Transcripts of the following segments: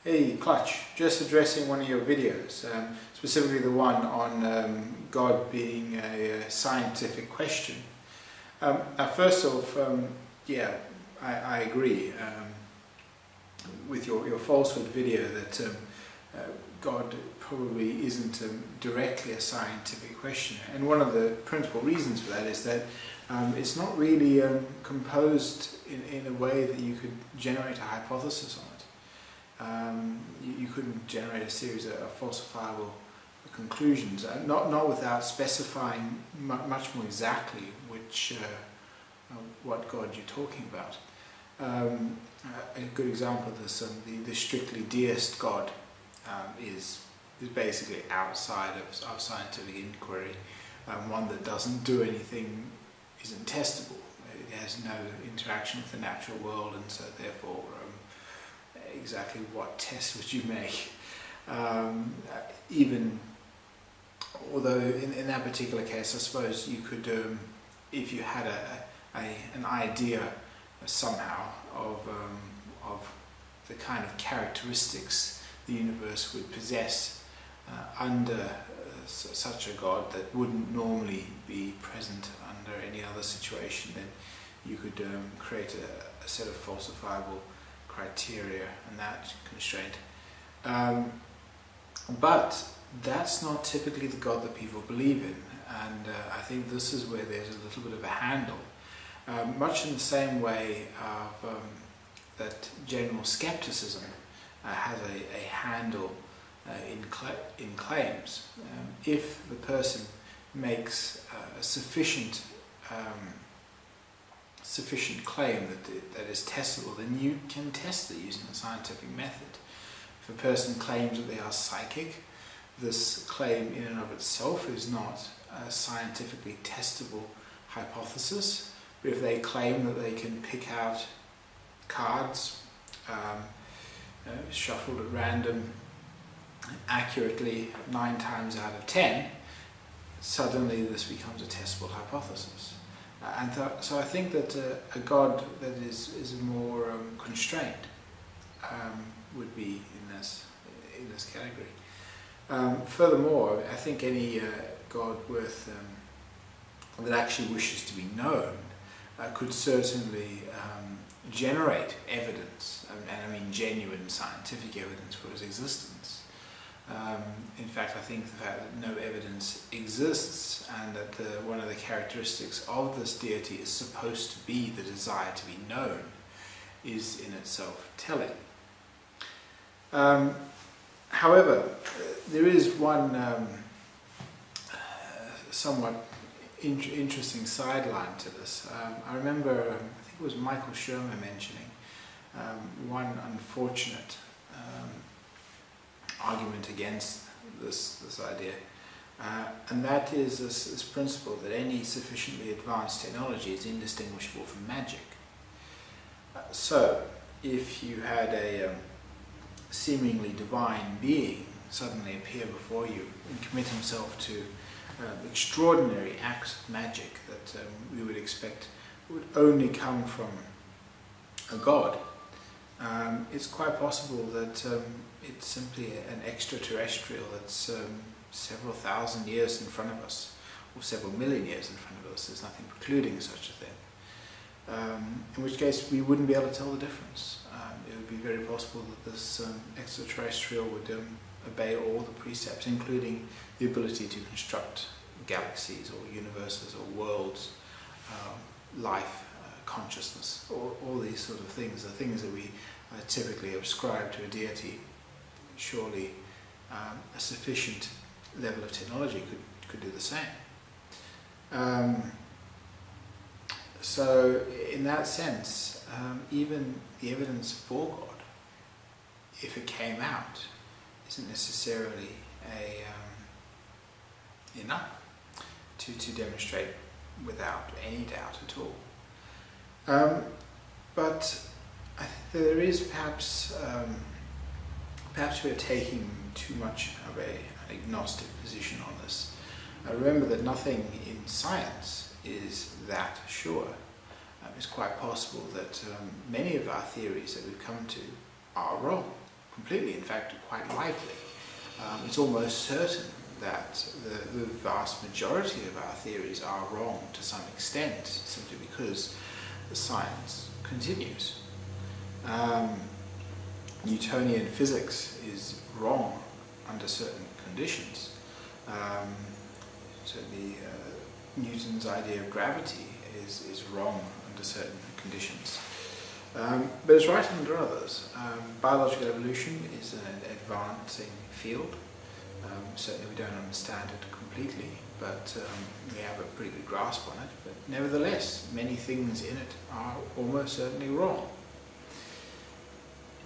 Hey Clutch, just addressing one of your videos, specifically the one on God being a scientific question. First off, yeah, I agree with your falsehood video that God probably isn't directly a scientific question. And one of the principal reasons for that is that it's not really composed in a way that you could generate a hypothesis on it. You couldn't generate a series of falsifiable conclusions, not without specifying much more exactly what God you're talking about. A good example of this, the strictly deist God is basically outside of scientific inquiry, one that doesn't do anything, isn't testable, it has no interaction with the natural world, and so therefore exactly what test would you make? Even although in that particular case, I suppose you could, if you had an idea somehow of the kind of characteristics the universe would possess under such a God that wouldn't normally be present under any other situation, then you could create a set of falsifiable criteria and that constraint. But that's not typically the God that people believe in, and I think this is where there's a little bit of a handle. Much in the same way that general skepticism has a handle in claims. If the person makes a sufficient claim that is testable, then you can test it using a scientific method. If a person claims that they are psychic, this claim in and of itself is not a scientifically testable hypothesis. But if they claim that they can pick out cards shuffled at random accurately 9 times out of 10, suddenly this becomes a testable hypothesis. And so I think that a God that is more constrained would be in this category. Furthermore, I think any God that actually wishes to be known could certainly generate evidence, and I mean genuine scientific evidence for his existence. In fact, I think the fact that no evidence exists and that one of the characteristics of this deity is supposed to be the desire to be known is in itself telling. However, there is one somewhat interesting sideline to this. I remember, I think it was Michael Shermer mentioning one unfortunate argument against this idea, and that is this principle that any sufficiently advanced technology is indistinguishable from magic. So, if you had a seemingly divine being suddenly appear before you and commit himself to extraordinary acts of magic that we would expect would only come from a god, it's quite possible that it's simply an extraterrestrial that's several thousand years in front of us, or several million years in front of us. There's nothing precluding such a thing. In which case we wouldn't be able to tell the difference. It would be very possible that this extraterrestrial would obey all the precepts, including the ability to construct galaxies or universes or worlds, life, consciousness, all these sort of things, the things that we typically ascribe to a deity. Surely a sufficient level of technology could do the same. So in that sense, even the evidence for God, if it came out, isn't necessarily enough to demonstrate without any doubt at all. But I think that there is perhaps we are taking too much of an agnostic position on this. Remember that nothing in science is that sure. It's quite possible that many of our theories that we've come to are wrong. completely, in fact quite likely. It's almost certain that the vast majority of our theories are wrong to some extent, simply because the science continues. Newtonian physics is wrong under certain conditions. Certainly Newton's idea of gravity is wrong under certain conditions. But it's right under others. Biological evolution is an advancing field. Certainly we don't understand it completely, but we have a pretty good grasp on it. But nevertheless, many things in it are almost certainly wrong.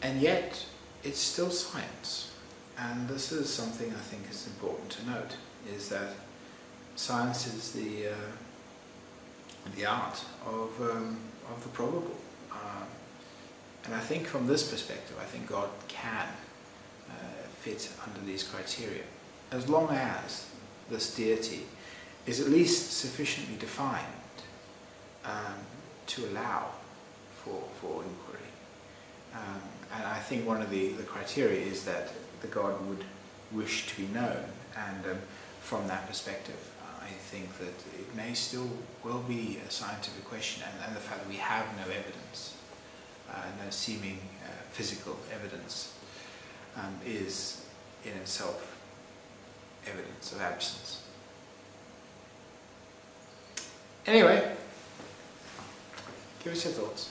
And yet, it's still science. And this is something I think is important to note, is that science is the art of the probable. And I think from this perspective, I think God can fit under these criteria, as long as this deity is at least sufficiently defined to allow for inquiry. And I think one of the criteria is that the God would wish to be known, and from that perspective I think that it may still well be a scientific question, and the fact that we have no evidence, no seeming physical evidence, is in itself evidence of absence. Anyway, give us your thoughts.